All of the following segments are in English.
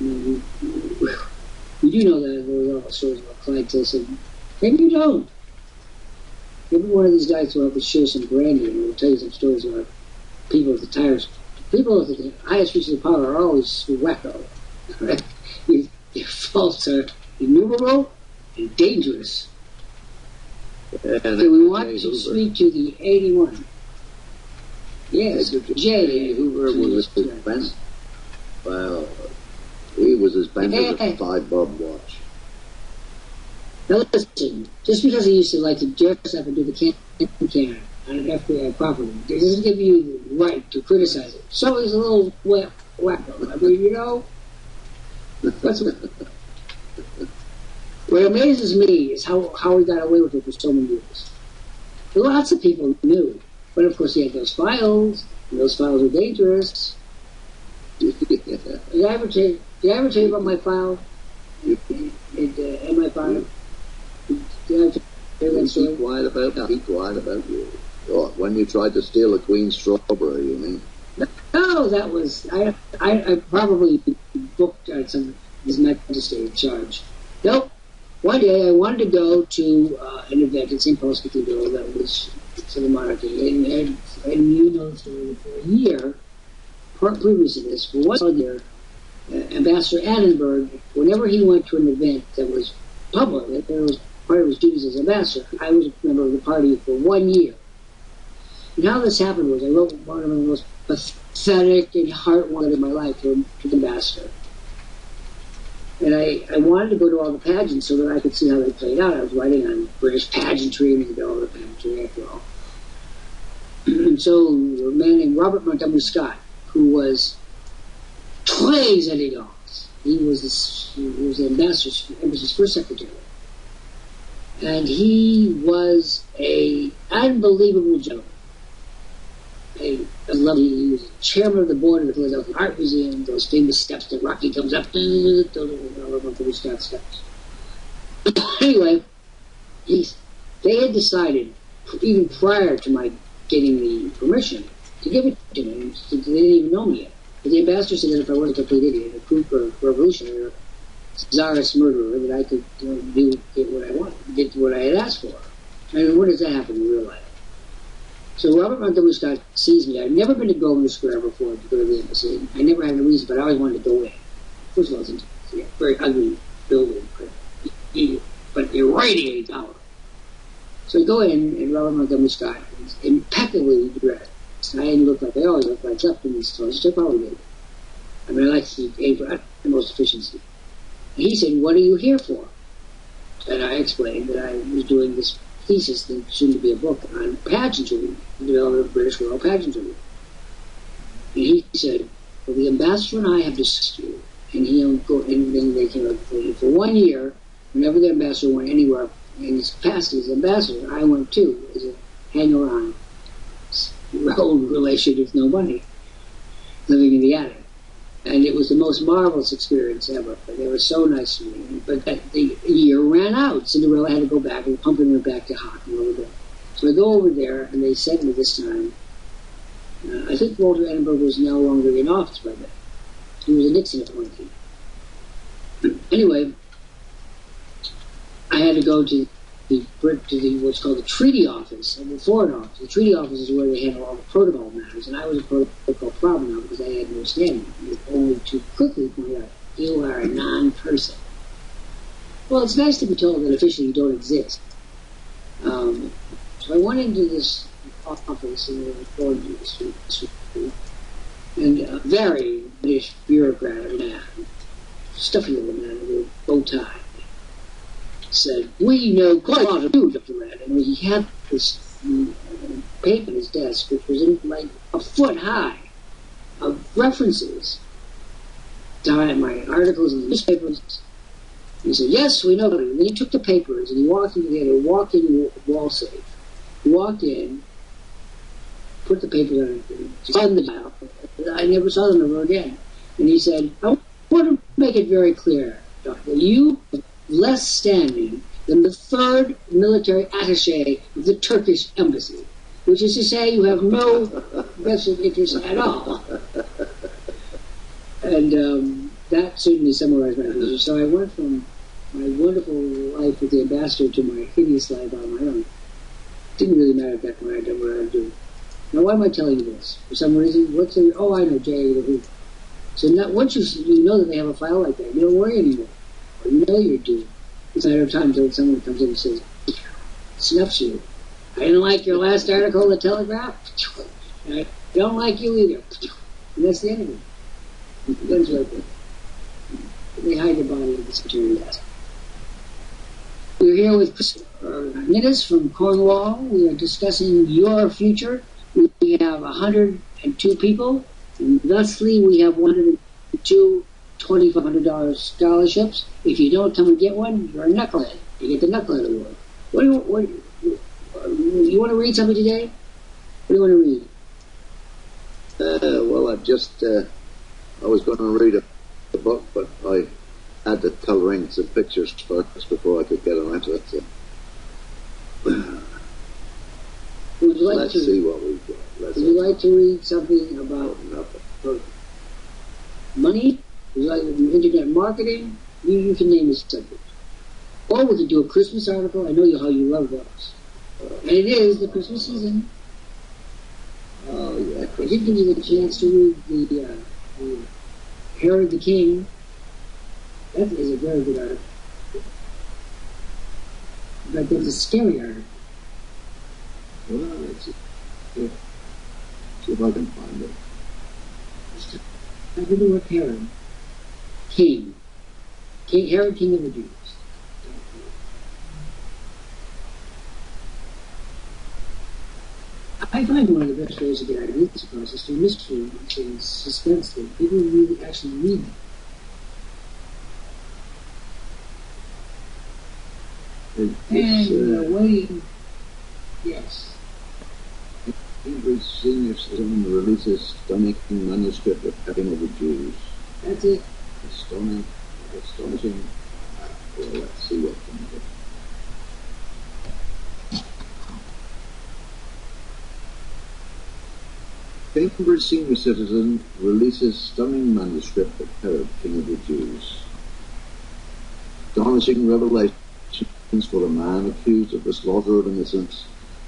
You do know that there were all stories about clientism. Maybe you don't. Maybe one of these guys will have to share some brandy and will tell you some stories about people at the tires. People at the highest reaches of power are always wacko. Right? Their faults are innumerable and dangerous. So we want to speak to the 81. Yes, J. Hoover was his bent. Well, he was as bent as a 5-bob watch. Now listen, just because he used to like to dress up and do the can on an FBI property, it doesn't give you the right to criticize it. So he's a little wacko. I mean, you know, what amazes me is how he got away with it for so many years. Lots of people knew, but of course he had those files, and those files were dangerous. Did I ever tell you about my file? In my file? Did I tell you that story? Be quiet about you. Oh, when you tried to steal a Queen's strawberry, you mean? No, that was I probably booked His Majesty in charge. Nope. One day I wanted to go to an event at St. Paul's Cathedral that was for the monarchy, and you know the story. For a year, previous to this, for 1 year, Ambassador Annenberg, whenever he went to an event that was public, that was part of his duties as ambassador, I was a member of the party for 1 year. And how this happened was I wrote one of the most pathetic and heartwarming of my life to the ambassador. And I wanted to go to all the pageants so that I could see how they played out. I was writing on British pageantry, and you know all the pageantry after all. And so a man named Robert Montgomery Scott, who was très élégant. He was the embassy's first secretary. And he was an unbelievable gentleman. He was chairman of the board of the Philadelphia Art Museum, those famous steps that Rocky comes up, those are steps. Anyway, they had decided, even prior to my getting the permission, to give it to me. They didn't even know me yet. But the ambassador said that if I wasn't a complete idiot, a kook or a revolutionary or czarist murderer, that I could get what I wanted, get what I had asked for. I mean, where does that happen in real life? So Robert Montgomery Scott sees me. I'd never been to Grosvenor Square before to go to the embassy. I never had a reason, but I always wanted to go in. First of all, it's a very ugly building, but irradiating power. So I go in, and Robert Montgomery Scott is impeccably dressed. I didn't look like I always look like, except in these clothes, which I probably did. I mean, I like to aim for utmost efficiency. And he said, "What are you here for?" And I explained that I was doing this thesis that soon to be a book on pageantry, the development of British royal pageantry. And he said, "Well, the ambassador and I have discussed you." And then they came up for 1 year, whenever the ambassador went anywhere in his capacity as ambassador, I went too, as a hanger-on, old relation with no money, living in the attic. And it was the most marvelous experience ever. They were so nice to me. But the year ran out. Cinderella had to go back, and Pumpkin went back to Hocken over there. So I go over there, and they sent me this time. I think Walter Annenberg was no longer in office by then. He was a Nixon appointee. Anyway, I had to go to what's called the treaty office and the foreign office. The treaty office is where they handle all the protocol matters, and I was a protocol problem now because I had no standing. Only to quickly point out, you are a non-person. Well, it's nice to be told that officially you don't exist. So I went into this office in the foreign ministry, and a very British bureaucrat man, stuffy little man with a bow tie, said, "We know quite a lot of you, Dr. Lant." And he had this paper on his desk, which was like a foot high, of references to my articles in the newspapers. He said, "Yes, we know." And then he took the papers and he walked into the walk-in wall safe. He walked in, put the papers on it, on the dial. I never saw them ever again. And he said, "I want to make it very clear, Doctor, you have less standing than the 3rd military attaché of the Turkish embassy, which is to say you have no vested interest at all." And that certainly summarized my vision. So I went from my wonderful life with the ambassador to my hideous life on my own. Didn't really matter at that point. I did what I had to do. Now, why am I telling you this? For some reason, I know, J. Who. So now, once you know that they have a file like that, you don't worry anymore. Or you know you're due. It's a matter of time until someone comes in and says, snuffs you. I didn't like your last article in the Telegraph. I don't like you either. And that's the end of it. It ends right there. They hide the body of the security desk. We're here with Nidis from Cornwall. We are discussing your future. We have 102 people, and thusly we have 102 $2,500 scholarships. If you don't come and get one, you're a knucklehead. You get the knucklehead award. You want to read something today? What do you want to read? Well, I was going to read a book, but I had the colorings and pictures first before I could get around to it. So. Would you like Let's to see what we've got. Would you like to read something about money? Would you like internet marketing? You can name the subject. Or we could do a Christmas article. I know how you love those. And it is the Christmas season. Oh, yeah. I did give you the chance to read the Herod the King. That is a very good article. But that's a scary article. Well, let's see if I can find it. I really want Herod. King. Herod, King of the Jews. I find one of the best ways to get out of this process is through mystery and suspense that people really actually read them. And waiting. Yes. Cambridge senior citizen releases stunning manuscript of Cutting of the Jews. That's it. Astonishing. Well, let's see what comes up. Cambridge senior citizen releases stunning manuscript of Herod, King of the Jews. Astonishing revelations for a man accused of the slaughter of innocents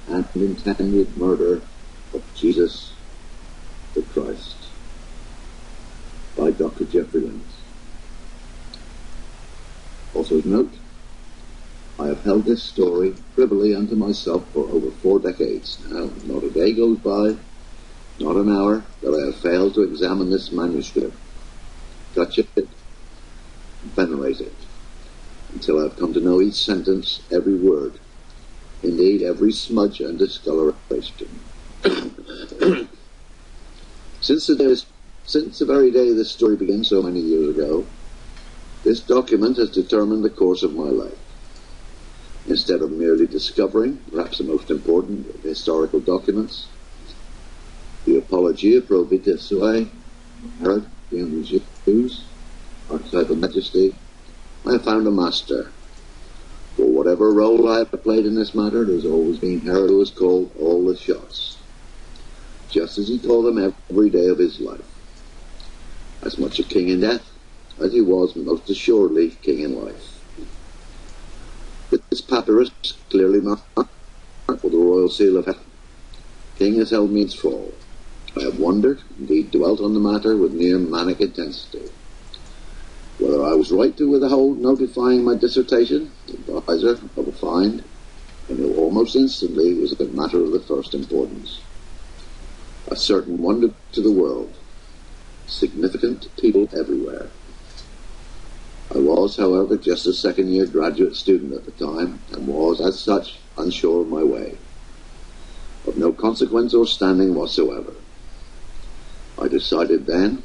and intended murder of Jesus the Christ, by Dr. Jeffrey Lant. Author's note: I have held this story privily unto myself for over 4 decades now. Not a day goes by, not an hour, that I have failed to examine this manuscript, touch it, venerate it, until I have come to know each sentence, every word, indeed every smudge and discoloration. Since the very day this story began so many years ago, this document has determined the course of my life. Instead of merely discovering, perhaps the most important of historical documents, the Apologia pro Vita Suae, Herod, King of the Jews, Archetypal Majesty, I have found a master. For whatever role I have played in this matter, there has always been Herod who has called all the shots, just as he called them every day of his life. As much a king in death as he was most assuredly king in life. This papyrus clearly marked for the royal seal of heaven. King has held me its fall. I have wondered, indeed dwelt on the matter with near manic intensity. Whether I was right to withhold notifying my dissertation, the advisor of a find, I knew almost instantly it was a matter of the first importance. A certain wonder to the world, significant people everywhere. I was, however, just a second-year graduate student at the time, and was, as such, unsure of my way, of no consequence or standing whatsoever. I decided then,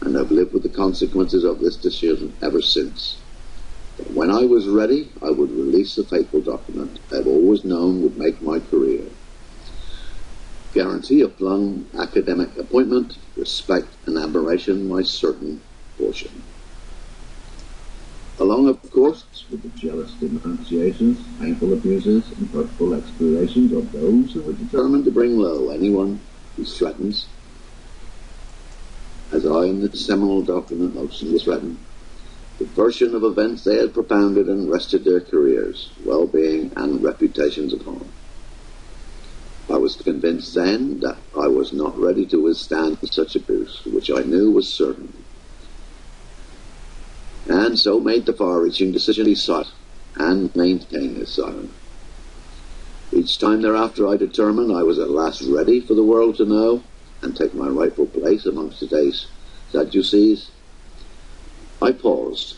and have lived with the consequences of this decision ever since, that when I was ready, I would release the fateful document I have always known would make my career. Guarantee a flung academic appointment, respect and admiration my certain portion. Along, of course, with the jealous denunciations, painful abuses, and hurtful explorations of those who are determined to bring low anyone who threatens, as I in the seminal document mostly threatened, the version of events they had propounded and rested their careers, well-being and reputations upon. I was convinced then that I was not ready to withstand such abuse, which I knew was certain, and so made the far-reaching decision to be silent and maintain his silence. Each time thereafter I determined I was at last ready for the world to know and take my rightful place amongst today's Sadducees, I paused,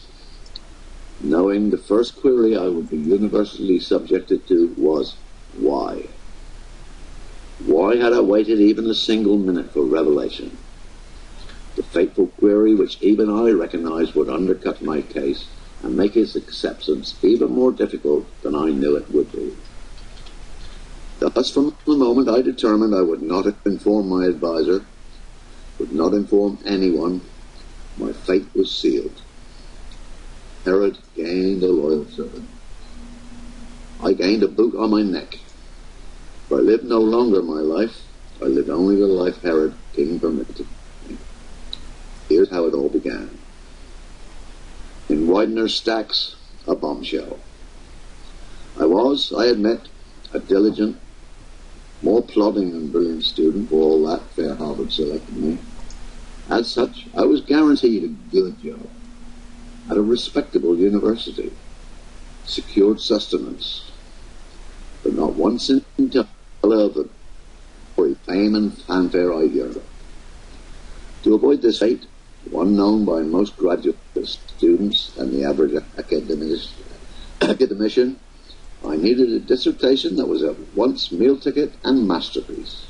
knowing the first query I would be universally subjected to was, why? Why had I waited even a single minute for revelation? The fateful query which even I recognized would undercut my case and make its acceptance even more difficult than I knew it would be. Thus, from the moment I determined I would not inform my advisor, would not inform anyone, my fate was sealed. Herod gained a loyal servant. I gained a boot on my neck. For I lived no longer my life. I lived only the life Herod, king, permitted me. Here's how it all began. In Widener's stacks, a bombshell. I admit, a diligent, more plodding and brilliant student, for all that fair Harvard selected me. As such, I was guaranteed a good job at a respectable university, secured sustenance, but not one scintilla of the fame and fanfare I yearned. To avoid this fate, one known by most graduate students and the average academician, I needed a dissertation that was at once meal ticket and masterpiece.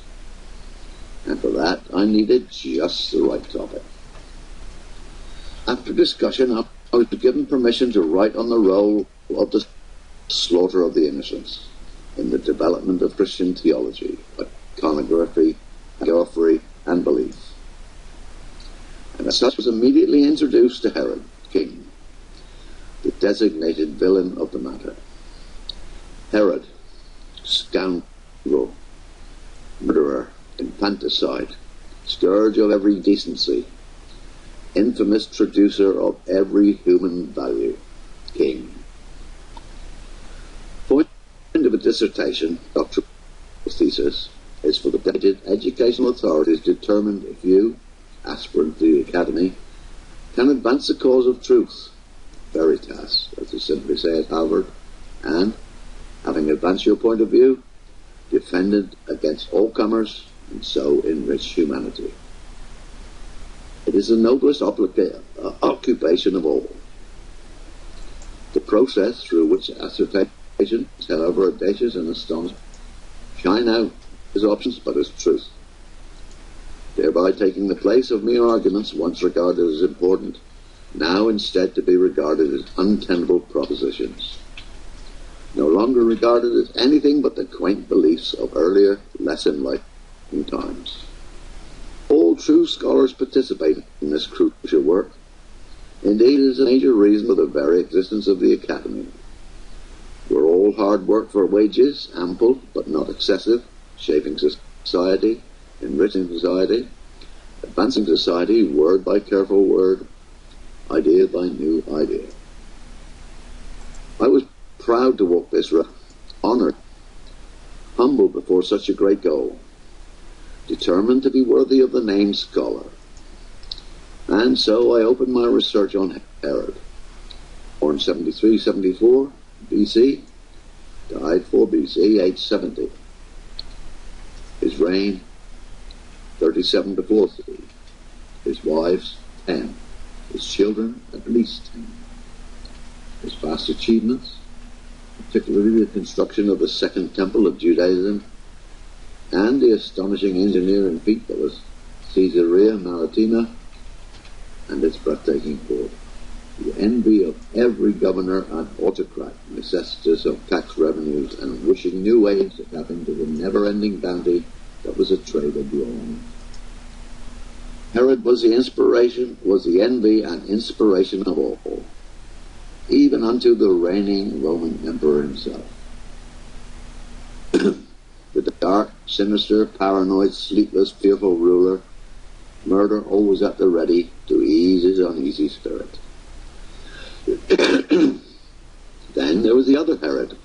And for that, I needed just the right topic. After discussion, I was given permission to write on the role of the slaughter of the innocents in the development of Christian theology, iconography, allegory, and belief. And as such was immediately introduced to Herod, king, the designated villain of the matter. Herod, scoundrel, murderer, infanticide, scourge of every decency, infamous traducer of every human value, king. Point of a dissertation, doctoral thesis, is for the dedicated educational authorities determined if you, aspirant to the academy, can advance the cause of truth, veritas, as they simply say at Harvard, and, having advanced your point of view, defend it against all comers, and so enrich humanity. It is the noblest occupation of all. The process through which assertions, however audacious and astonishing, shine out as options but as truth, thereby taking the place of mere arguments once regarded as important, now instead to be regarded as untenable propositions, no longer regarded as anything but the quaint beliefs of earlier, less enlightened times. All true scholars participate in this crucial work. Indeed, it is a major reason for the very existence of the Academy. We're all hard work for wages, ample but not excessive, shaping society, enriching society, advancing society word by careful word, idea by new idea. I was proud to walk this road, honoured, humbled before such a great goal, determined to be worthy of the name scholar. And so I opened my research on Herod, born 73-74 BC, died 4 BC, aged 70. His reign, 37 to 40. His wives, 10. His children, at least 10. His vast achievements, particularly the construction of the Second Temple of Judaism, and the astonishing engineering feat that was Caesarea Maritima, and its breathtaking port. The envy of every governor and autocrat, necessitous of tax revenues and wishing new ways to tap into the never-ending bounty that was a trade of wrong. Herod was the inspiration, was the envy and inspiration of all, even unto the reigning Roman emperor himself. The dark, sinister, paranoid, sleepless, fearful ruler murder always at the ready to ease his uneasy spirit. Then there was the other Herod,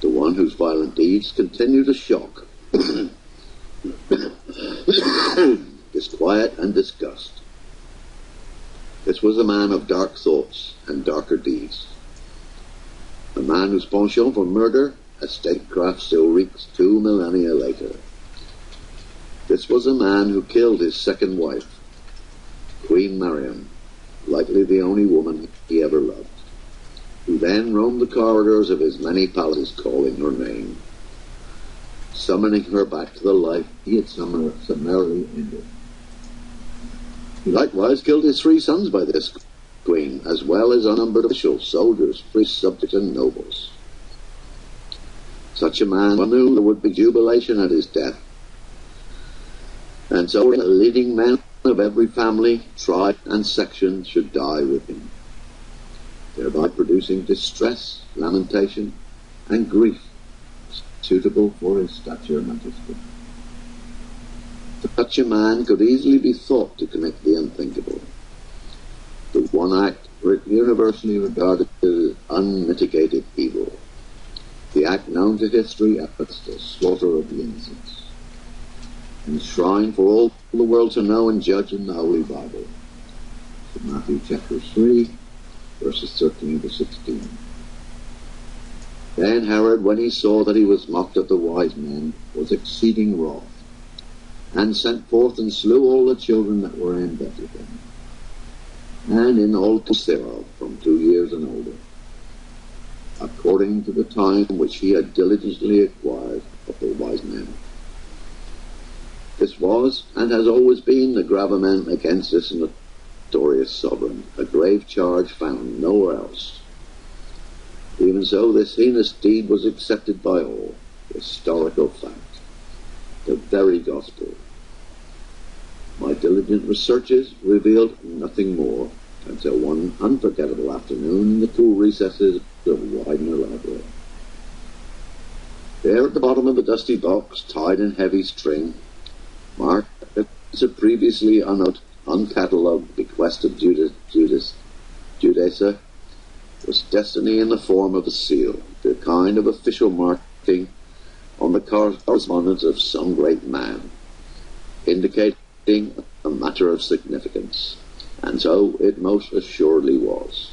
the one whose violent deeds continue to shock, disquiet and disgust. This was a man of dark thoughts and darker deeds, a man whose penchant for murder as statecraft still reeks 2 millennia later. This was a man who killed his second wife, Queen Mariam, likely the only woman he ever loved, who then roamed the corridors of his many palaces calling her name, summoning her back to the life he had summarily ended. He likewise killed his 3 sons by this queen, as well as unnumbered officials, soldiers, priests, subjects, and nobles. Such a man knew there would be jubilation at his death, and so the leading men of every family, tribe, and section should die with him, thereby producing distress, lamentation, and grief suitable for his stature and majesty. Such a man could easily be thought to commit the unthinkable, the one act universally regarded as unmitigated evil, the act known to history as the slaughter of the innocents, enshrined for all the world to know and judge in the Holy Bible. From Matthew chapter 3, verses 13 to 16. Then Herod, when he saw that he was mocked of the wise men, was exceeding wroth, and sent forth and slew all the children that were in Bethlehem, and in all thereof, from 2 years and older, according to the time which he had diligently acquired of the wise men. This was, and has always been, the gravamen against this notorious sovereign, a grave charge found nowhere else. Even so, this heinous deed was accepted by all, historical fact, the very gospel. My diligent researches revealed nothing more until one unforgettable afternoon in the cool recesses of Widener Library. There at the bottom of a dusty box, tied in heavy string, marked as a previously uncatalogued bequest of Judasa, was destiny in the form of a seal, the kind of official marking on the correspondence of some great man, indicating a matter of significance. And so it most assuredly was.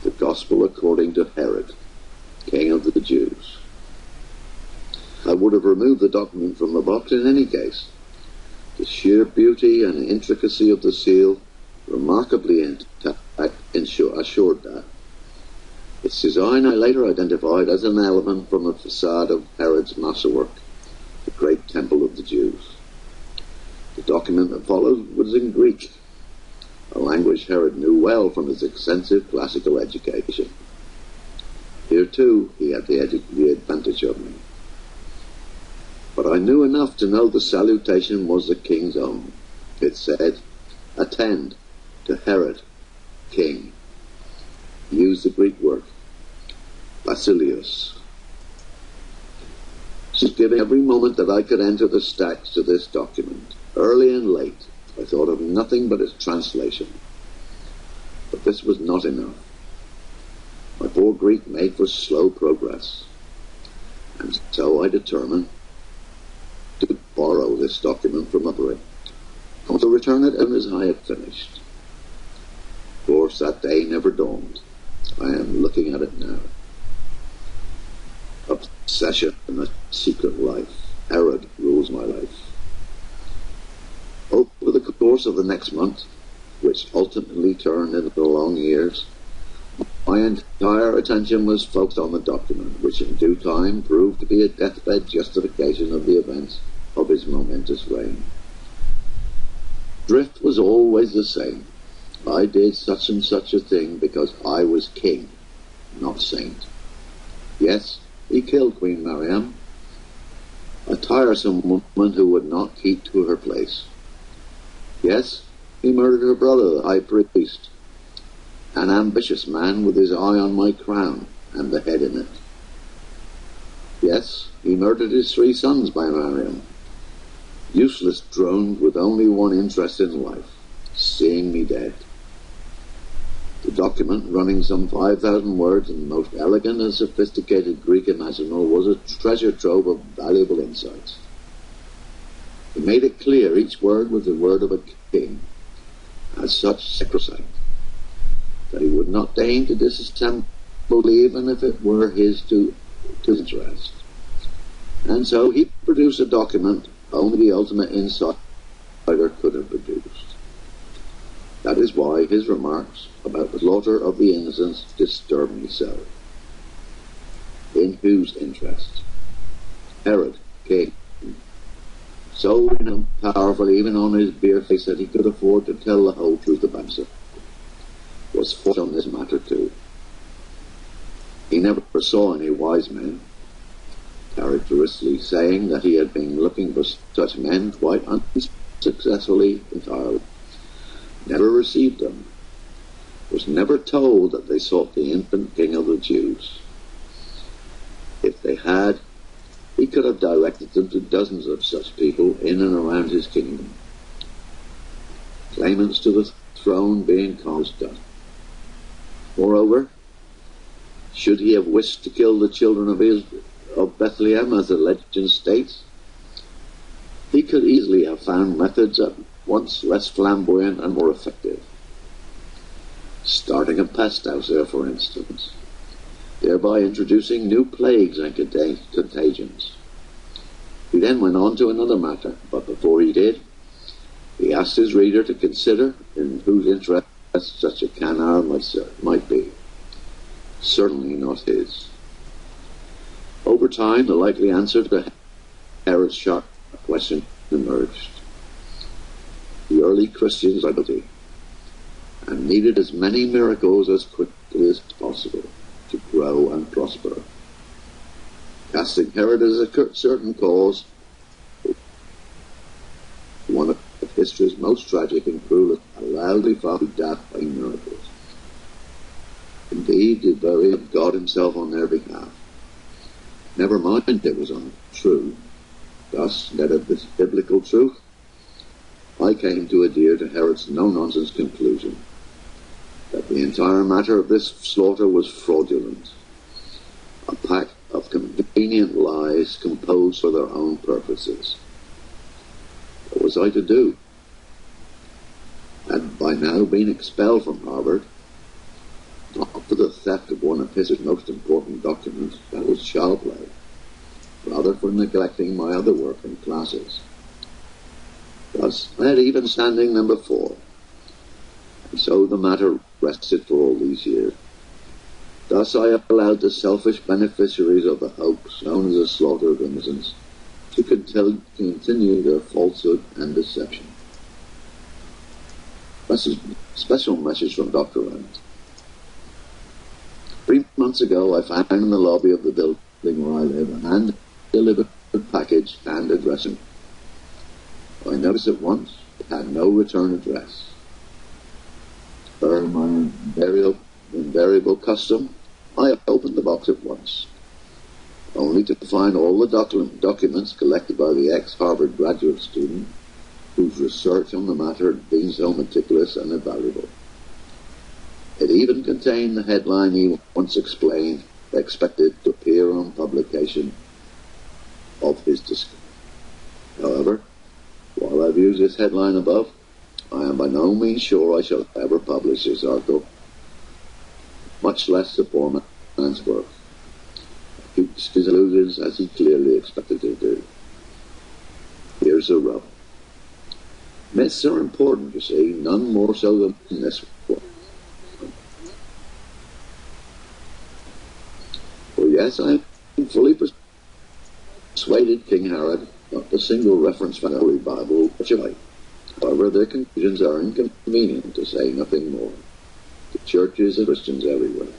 The Gospel according to Herod, King of the Jews. I would have removed the document from the box in any case. The sheer beauty and intricacy of the seal remarkably assured that. Its design I later identified as an element from the facade of Herod's masterwork, the great temple of the Jews. The document that followed was in Greek, a language Herod knew well from his extensive classical education. Here too he had the advantage of me. But I knew enough to know the salutation was the king's own. It said, "Attend to Herod, king." He used the Greek word, Basileus. Just giving every moment that I could enter the stacks to this document. Early and late, I thought of nothing but its translation. But this was not enough. My poor Greek made for slow progress. And so I determined to borrow this document from a Brit, and to return it as I had finished. Of course, that day never dawned. I am looking at it now. Obsession and a secret life. Herod rules my life. Over the course of the next month, which ultimately turned into the long years, my entire attention was focused on the document, which in due time proved to be a deathbed justification of the events of his momentous reign. Drift was always the same. I did such and such a thing because I was king, not saint. Yes, he killed Queen Mariam, a tiresome woman who would not keep to her place. Yes, he murdered her brother, the high priest, an ambitious man with his eye on my crown and the head in it. Yes, he murdered his 3 sons by Mariam, useless drones with only one interest in life, seeing me dead. The document, running some 5,000 words in the most elegant and sophisticated Greek imaginable, was a treasure trove of valuable insights. He made it clear each word was the word of a king, as such sacrosanct, that he would not deign to disassemble even if it were his to interest. And so he produced a document only the ultimate insider could have produced. That is why his remarks about the slaughter of the innocents disturb me so. In whose interest? Herod, king, so powerful even on his bare face that he could afford to tell the whole truth about himself, was forced on this matter too. He never saw any wise men, characteristically saying that he had been looking for such men quite unsuccessfully entirely. Never received them, was never told that they sought the infant king of the Jews. If they had, he could have directed them to dozens of such people in and around his kingdom, claimants to the throne being constant. Moreover, should he have wished to kill the children of Bethlehem, as the legend states, he could easily have found methods at once less flamboyant and more effective. Starting a pest house there, for instance, thereby introducing new plagues and contagions. He then went on to another matter, but before he did, he asked his reader to consider in whose interest such a canard might be. Certainly not his. Over time, the likely answer to Herod's sharp question emerged. The early Christians were guilty and needed as many miracles as quickly as possible to grow and prosper. Casting Herod as a certain cause, one of history's most tragic and cruel, loudly followed death by miracles. Indeed, did bury God himself on their behalf. Never mind it was untrue. Thus, instead of this biblical truth, I came to adhere to Herod's no-nonsense conclusion that the entire matter of this slaughter was fraudulent, a pack of convenient lies composed for their own purposes. What was I to do? Had by now been expelled from Harvard, not for the theft of one of his most important documents, that was child play, rather for neglecting my other work and classes. Thus, I had even standing number 4, and so the matter rested for all these years. Thus I allowed the selfish beneficiaries of the hoax known as the slaughter of innocents to continue their falsehood and deception. Special message from Dr. Lant. 3 months ago, I found in the lobby of the building where I live a hand-delivered package and addressing. I noticed at once it had no return address. Per my invariable custom, I opened the box at once, only to find all the documents collected by the ex-Harvard graduate student whose research on the matter had been so meticulous and invaluable. It even contained the headline he once expected to appear on publication of his discovery. However, while I've used this headline above, I am by no means sure I shall ever publish this article, much less the poor man's work. He keeps his illusions as he clearly expected to do. Here's the rub. Myths are important, you see, none more so than this one. Well, yes, I am fully persuaded King Herod not a single reference from the Holy Bible which I. However, their conclusions are inconvenient, to say nothing more. The churches and Christians everywhere.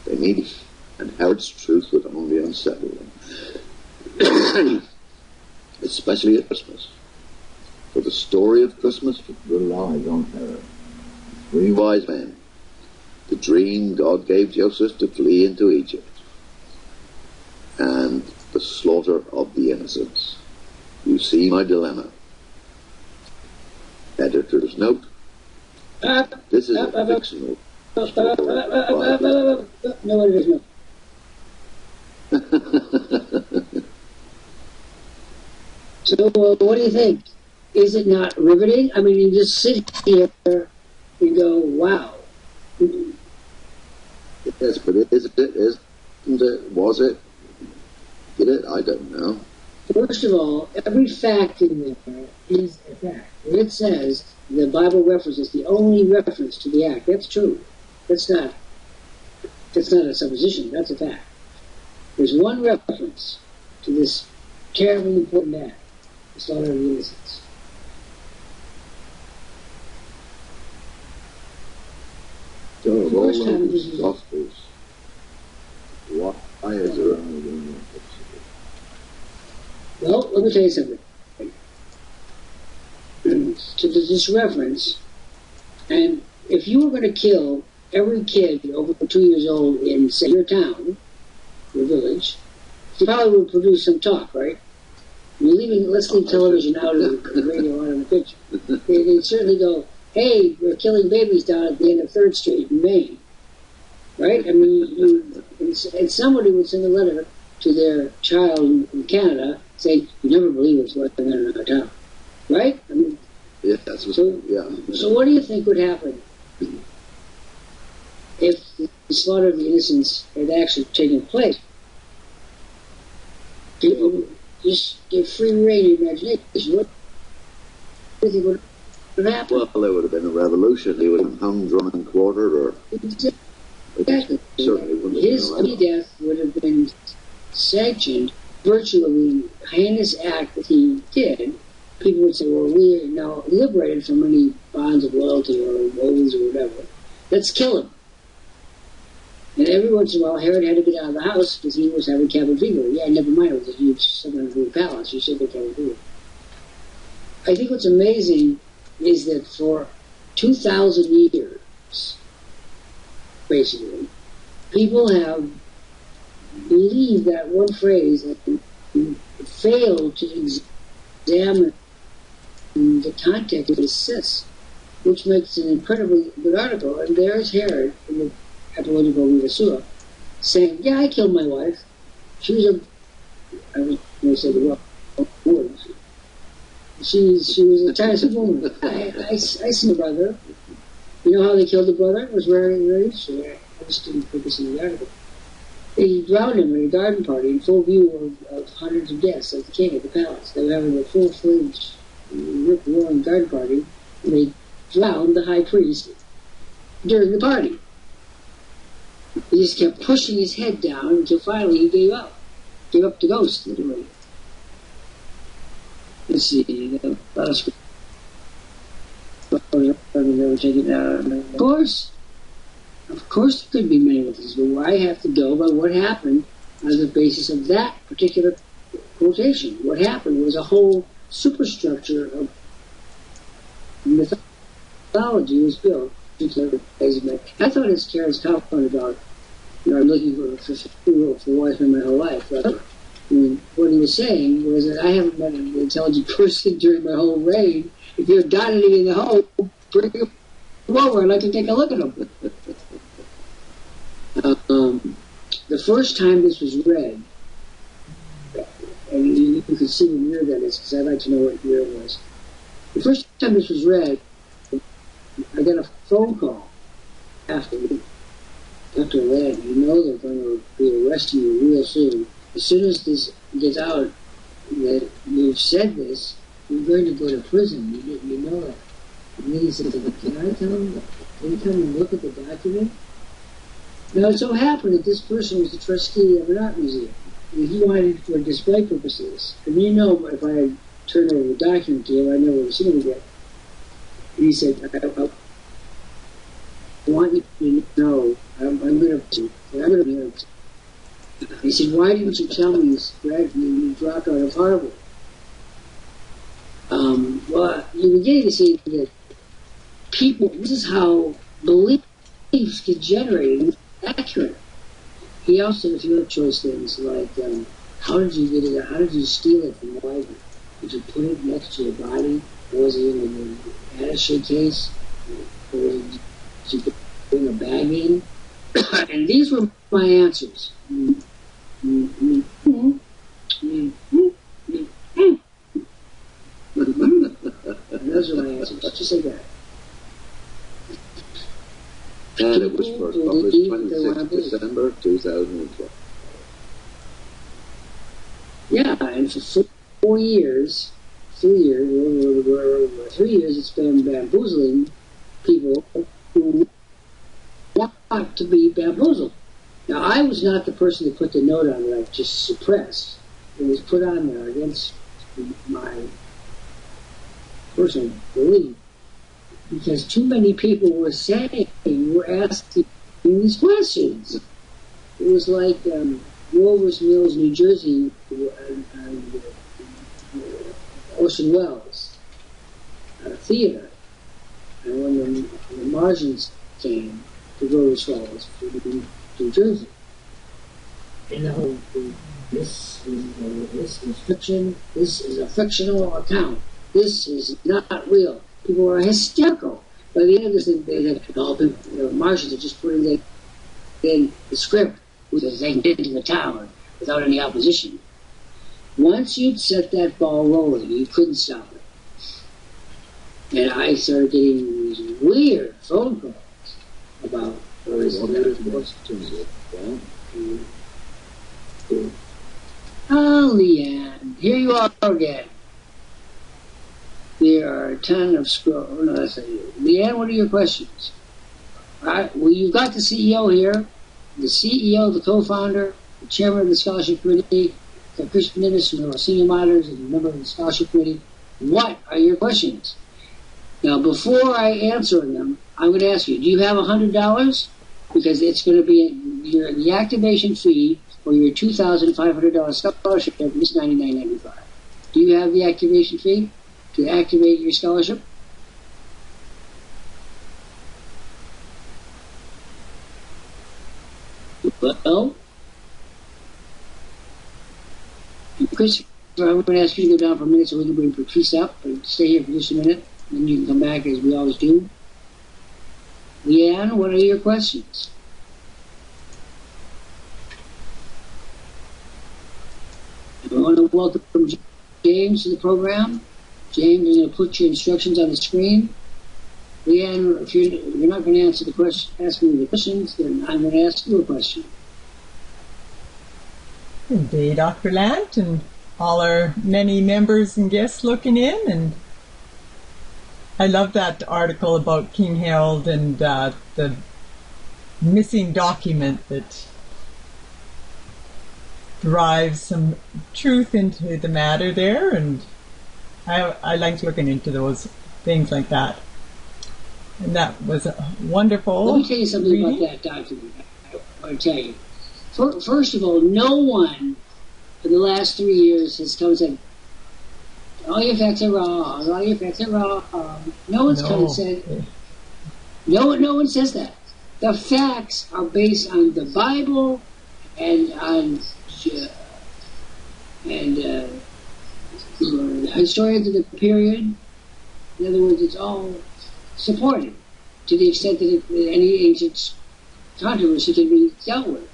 They need it, and Herod's truth would only unsettle them. Especially at Christmas. For the story of Christmas relies on Herod. 3 wise men. The dream God gave Joseph to flee into Egypt. And the slaughter of the innocents. You see my dilemma. Editor's note. This is a fictional No, it is not. So, what do you think? Is it not riveting? I mean, you just sit here and go, wow. Yes, but isn't it? Was it? Did it? I don't know. First of all, every fact in there is a fact. When it says the Bible references the only reference to the act, that's true. That's not a supposition. That's a fact. There's one reference to this terribly important act, the slaughter of the innocents. So, of all First time those Gospels, why is there only one reference? Well, let me tell you something. To this reference, and if you were going to kill every kid over 2 years old in, say, your town, your village, you probably would produce some talk, right? Let's leave television out of the radio, out of the picture. They'd certainly go, hey, we're killing babies down at the end of 3rd Street in Maine. Right? I mean, and somebody would send a letter to their child in Canada saying, you never believe what's going on in our town. Right? I mean, yeah, that's what, yeah. So what do you think would happen if the slaughter of the innocents had actually taken place? People just give free rein to imagination. What do you think would happen? Well, there would have been a revolution. He would have hung, drawn, and quartered, or... Exactly. His death would have been sanctioned virtue of the heinous act that he did. People would say, well, we are now liberated from any bonds of loyalty or oaths or whatever. Let's kill him. And every once in a while, Herod had to get out of the house because he was having cabin fever. Yeah, never mind, it was a huge 700-room palace. You should have cabin fever. I think what's amazing is that for 2,000 years, basically, people have believed that one phrase and failed to examine the context of it says, which makes an incredibly good article. And there's Herod in the Apological Revasua saying, yeah, I killed my wife. She was I was going to say the wrong words. She was a tiresome woman. I see the brother. You know how they killed the brother? It was very rich. I just didn't put this in the article. They drowned him at a garden party in full view of hundreds of guests at the king at the palace. They were having a full-fledged, rip-roaring garden party, and they drowned the high priest during the party. He just kept pushing his head down until finally he gave up. Gave up the ghost, literally. Let's see, the manuscript. Of course there could be many witnesses, but why have to go by what happened on the basis of that particular quotation? What happened was a whole superstructure of mythology was built. I thought his Karen's comment about, I'm looking for wise men my whole life. I mean, what he was saying was that I haven't met an intelligent person during my whole reign. If you've got any in the hole, bring them over. I'd like to take a look at them. The first time this was read, and you can see what year that is, because I'd like to know what year it was. The first time this was read, I got a phone call after Dr. Lant, you know they're going to be arresting you real soon. As soon as this gets out that you've said this, you're going to go to prison. You know that. And then he said, can I tell him? Can you come and look at the document? Now, it so happened that this person was the trustee of an art museum. And he wanted it for display purposes. And you know, if I had turned over the document to him, I never would have seen it again. And he said, I want you to know, I'm going to do it. He said, why didn't you tell me this, Brad? You dropped out of Harvard. Well, you're beginning to see that people, this is how beliefs get generated and accurate. He also said a few other choice things like, how did you get it? How did you steal it from Wyden? Would you put it next to your body? Or was it in an attaché case? Or did you bring a bag in? And these were my answers. And those are my answers, just like that. And it was first published 26 December 2012. Yeah, and for 4 years, 3 years, 3 years, it's been bamboozling people who want to be bamboozled. Now, I was not the person to put the note on that I just suppressed. It was put on there against my personal belief, because too many people were asking these questions. It was like Rovers Mills, New Jersey, and Ocean Wells Theater. And when the Martians came to Rovers Wells, New Jersey, this is fiction. This is a fictional account. This is not real. People were hysterical. By the end of this, they said, "No, the Martians are just putting it in the script, which they did in the tower without any opposition." Once you'd set that ball rolling, you couldn't stop it. And I started getting these weird phone calls about Oh, Leanne, here you are again. There are a ton of scroll. Oh, no, that's not you. Leanne, what are your questions? All right, well, you've got the CEO here, the CEO, the co-founder, the chairman of the scholarship committee, Christian Innes, one of our senior monitors, and a member of the scholarship committee. What are your questions? Now, before I answer them, I'm going to ask you, do you have $100? Because it's going to be the activation fee for your $2,500 scholarship is $99.95. Do you have the activation fee to activate your scholarship? Well, Chris, I'm going to ask you to go down for a minute so we can bring Patrice up, but stay here for just a minute, and then you can come back as we always do. Leanne, what are your questions? I want to welcome James to the program. James, I'm going to put your instructions on the screen. Leanne, if you're not going to answer the question, ask me the questions, then I'm going to ask you a question. Good day, Dr. Lant, and all our many members and guests looking in. And I love that article about King Harold and the missing document that drives some truth into the matter there, and I liked looking into those things like that. And that was a wonderful Let me tell you something reading. about that document. I'll tell you. First of all, no one for the last 3 years has come and said, all your facts are wrong, all your facts are wrong. No one's come and said, no one says that. The facts are based on the Bible and on historians of the period. In other words, it's all supported to the extent that any ancient controversy can be dealt with.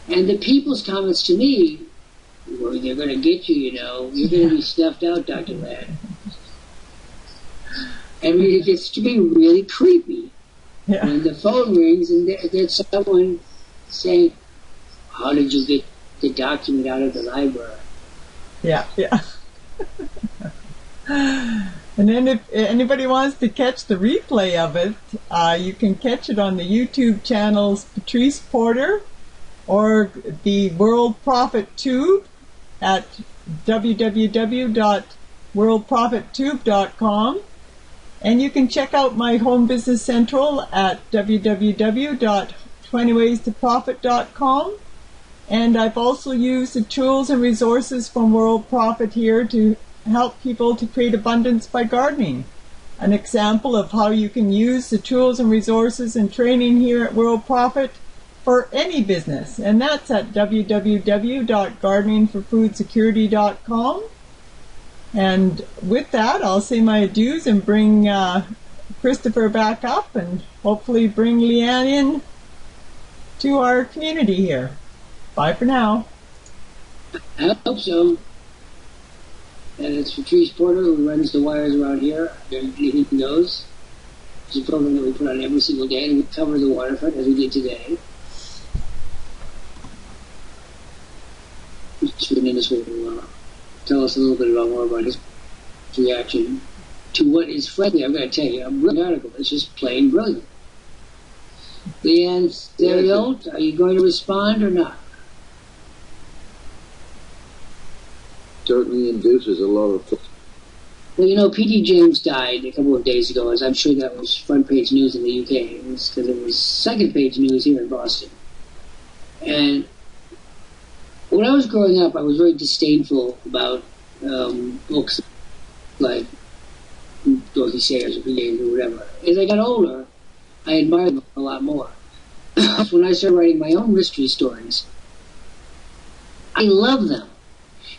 And the people's comments to me were, they're going to get you, you know. You're going to be snuffed out, Dr. Ladd. And it gets to be really creepy. Yeah. When the phone rings and there's someone saying, how did you get the document out of the library? Yeah. And then if anybody wants to catch the replay of it, you can catch it on the YouTube channels Patrice Porter or the Worldprofit Tube at www.worldprofittube.com. And you can check out my Home Business Central at www.20waystoprofit.com. And I've also used the tools and resources from World Profit here to help people to create abundance by gardening. An example of how you can use the tools and resources and training here at World Profit for any business. And that's at www.gardeningforfoodsecurity.com. And with that, I'll say my adieus and bring Christopher back up and hopefully bring Leanne in to our community here. Bye for now. I hope so. And it's Patrice Porter who runs the wires around here. Anything he knows. It's a program that we put on every single day, and we cover the waterfront as we did today. This will tell us a little bit more about his reaction to what is, frankly, I've got to tell you, a brilliant article. It's just plain brilliant. Leanne Theriault, are you going to respond or not? Certainly induces a lot of... Well, you know, P.D. James died a couple of days ago, as I'm sure that was front-page news in the UK. It was because it was second-page news here in Boston. And when I was growing up, I was very disdainful about books like Dorothy Sayers or James or whatever. As I got older, I admired them a lot more. When I started writing my own mystery stories, I love them.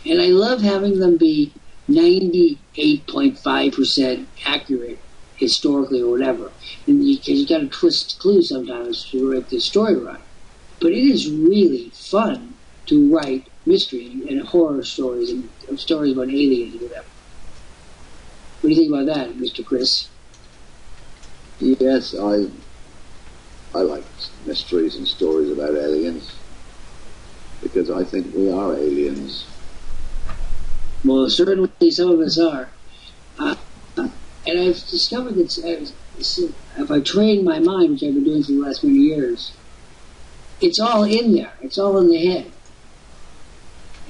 And I love having them be 98.5% accurate historically or whatever. And because you got to twist clues sometimes to write the story right. But it is really fun to write mystery and horror stories and stories about aliens or whatever. What do you think about that, Mr. Chris? Yes, I like mysteries and stories about aliens because I think we are aliens. Well, certainly some of us are. And I've discovered that if I train my mind, which I've been doing for the last many years, it's all in there. It's all in the head.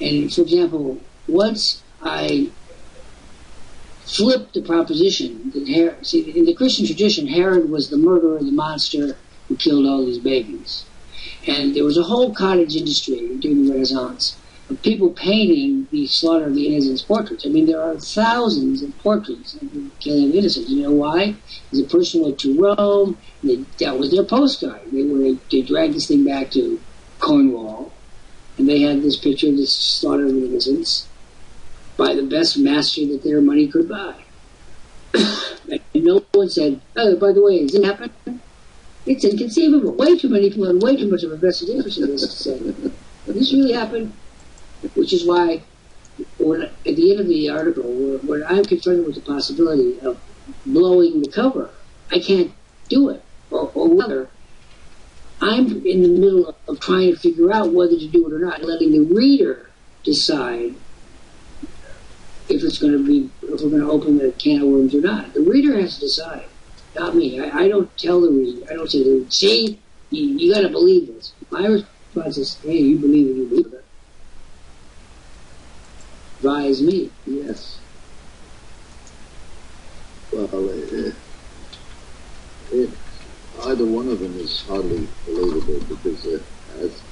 And, for example, once I flipped the proposition that in the Christian tradition, Herod was the murderer, the monster who killed all these babies. And there was a whole cottage industry during the Renaissance of people painting the slaughter of the innocents' portraits. I mean, there are thousands of portraits of the killing of innocents. You know why? Because a person went to Rome, and that was their postcard. They dragged this thing back to Cornwall, and they had this picture of the slaughter of the innocents by the best master that their money could buy. And no one said, oh, by the way, has it happened? It's inconceivable. Way too many people have way too much of a vested interest in this to say, this really happened? Which is why, at the end of the article, when I'm confronted with the possibility of blowing the cover, I can't do it. Or whether I'm in the middle of trying to figure out whether to do it or not, letting the reader decide if we're going to open the can of worms or not. The reader has to decide, not me. I don't tell the reader. I don't say to the reader, see, you got to believe this. My response is, hey, you believe it, you believe it. Advise me, yes. Well, either one of them is hardly believable because,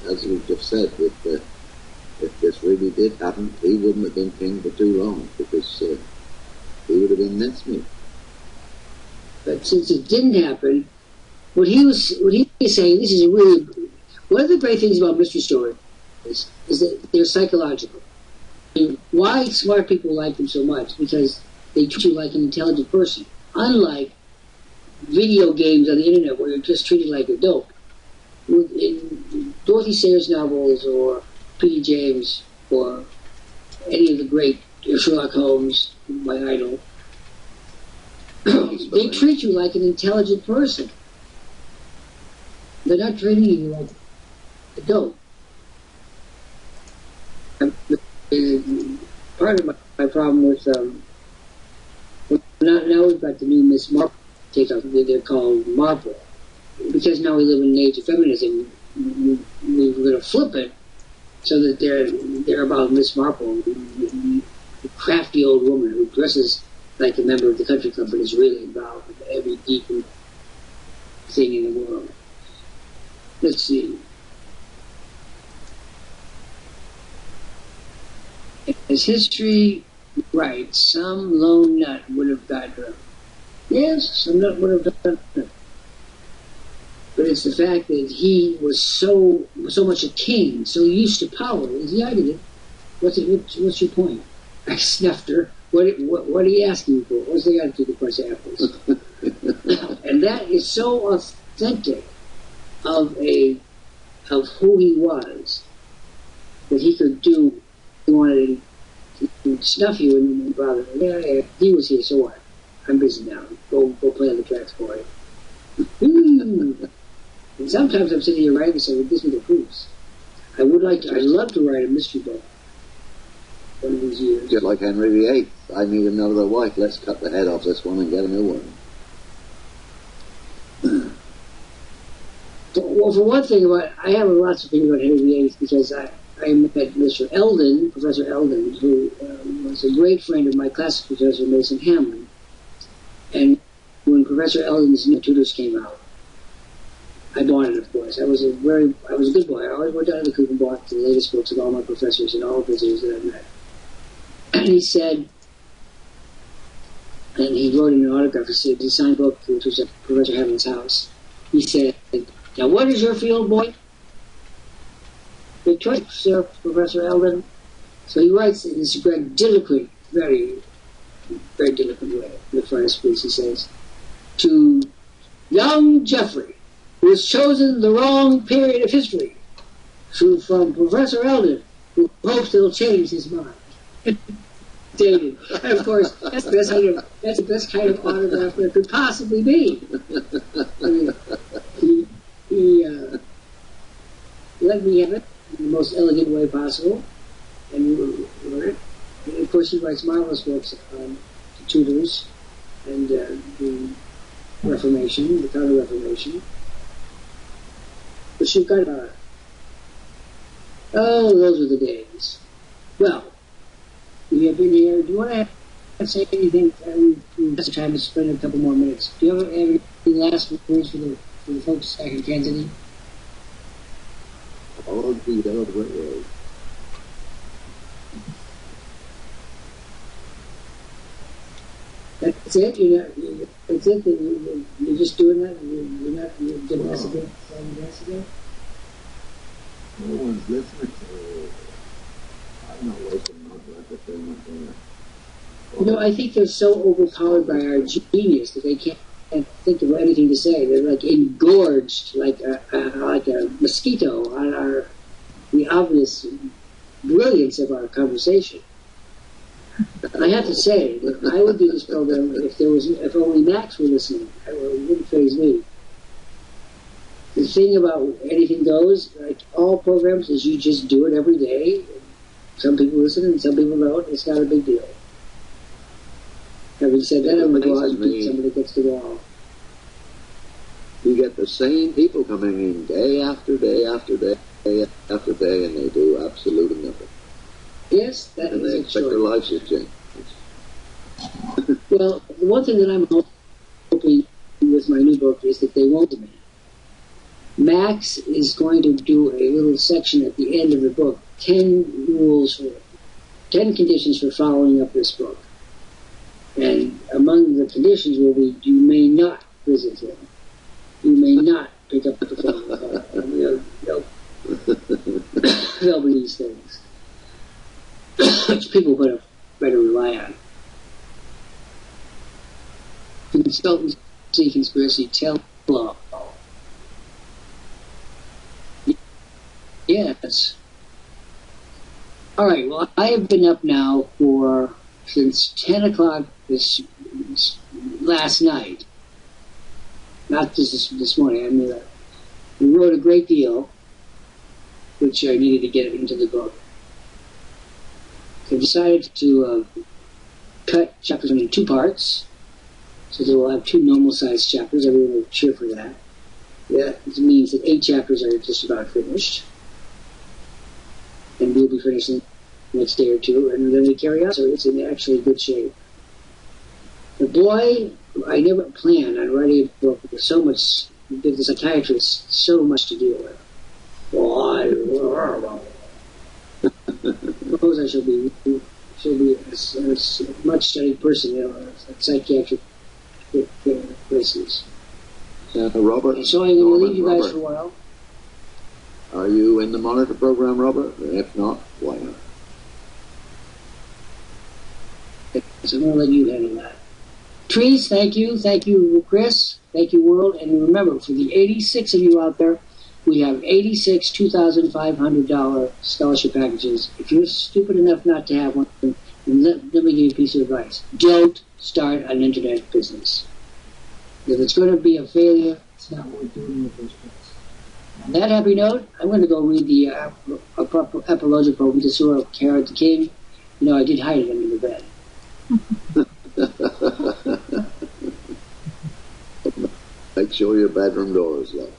as we've just said, if this really did happen, he wouldn't have been king for too long because he would have been mincemeat. But since it didn't happen, what he was saying, this is really one of the great things about mystery stories is that they're psychological. Why smart people like them so much? Because they treat you like an intelligent person. Unlike video games on the internet where you're just treated like a dope. In Dorothy Sayers novels or P.D. James or any of the great Sherlock Holmes, my idol, they treat you like an intelligent person. They're not treating you like a dope. Part of my problem with now we've got the new Miss Marple take off. They're called Marple because now we live in an age of feminism. We're going to flip it so that they're about Miss Marple, the crafty old woman who dresses like a member of the country club but is really involved with every deep thing in the world. Let's see. As history writes, some lone nut would have got her. Yes, some nut would have done her. But it's the fact that he was so much a king, so used to power. Yeah, I did it. What's your point? I snuffed her. What are you asking for? What's the attitude of course afterwards? And that is so authentic of who he was, that he could do. He wanted to snuff you and bother. Yeah, he was here, so what? I'm busy now. Go play on the tracks, boy. And sometimes I'm sitting here writing, so it gives me the proofs. I'd love to write a mystery book one of these years. Just like Henry VIII. I need another wife. Let's cut the head off this one and get a new one. Well, for one thing, I have lots of things about Henry VIII because I met Professor Eldon, who was a great friend of my classics professor, Mason Hamlin. And when Professor Eldon's New Tutors came out, I bought it, of course. I was a good boy. I always went down to the coop and bought the latest books of all my professors and all visitors that I met. And he said, and he wrote in an autograph, he signed a book, which was at Professor Hamlin's house. He said, "Now, what is your field, boy?" "Good choice, sir, Professor Eldon." So he writes in this grandiloquent, very, very diligent way, in the frontispiece, he says, "To young Geoffrey, who has chosen the wrong period of history, from Professor Eldon, who hopes it'll change his mind." Dated. And of course, that's the best kind of autograph there could possibly be. I mean, he let me have it in the most elegant way possible, and wrote it. And of course, he writes marvelous books on the Tudors and the Reformation, the Counter-Reformation. But you've got those were the days. Well, you have been here. Do you want to say anything? We've got some time to spend a couple more minutes. Do you have any last words for the folks back in Kansas City? All the other way. That's it. That's it. You're just doing that. You're giving us a bit. No one's listening to. I'm not wasting my breath if they're not there. I think they're so overpowered by our genius that they can't think of anything to say. They're like engorged, like a mosquito on the obvious brilliance of our conversation. I have to say that I would do this program if only Max were listening. It wouldn't faze me. The thing about Anything Goes, like all programs, is you just do it every day. Some people listen and some people don't. It's not a big deal. Having said that, I'm going to go out and beat somebody against the wall. You get the same people coming in day after day after day, day after day, and they do absolutely nothing. Yes, that and is they expect their lives to change. Well, the one thing that I'm hoping with my new book is that they won't demand. Max is going to do a little section at the end of the book, 10 conditions for following up this book. And among the conditions will be, you may not visit him. You may not pick up the phone. There'll be these things, which people better rely on. Consultancy, conspiracy, tell-all. Yes. All right. Well, I have been up now since 10 o'clock this last night. Not just this morning. I mean, we wrote a great deal, which I needed to get into the book. I decided to cut chapters into 2 parts, so that we'll have 2 normal-sized chapters. Everyone will cheer for that. That means that 8 chapters are just about finished, and we'll be finishing the next day or 2, and then we carry on, so it's in actually good shape. But boy, I never planned on writing a book with so much, give the psychiatrist so much to deal with. Boy, I suppose I shall be a much studied person, at psychiatric places. Robert. And so I'm going to leave you guys for a while. Are you in the monitor program, Robert? If not, why not? So I'm going to let you handle that. Trees, thank you. Thank you, Chris. Thank you, World. And remember, for the 86 of you out there, we have 86 $2,500 scholarship packages. If you're stupid enough not to have one, then let me give you a piece of advice. Don't start an internet business. If it's going to be a failure, it's not worth doing in the first place. On that happy note, I'm going to go read the apologia poem to Sura Carrot the King. You know, I did hide it under the bed. Make sure your bedroom door is locked.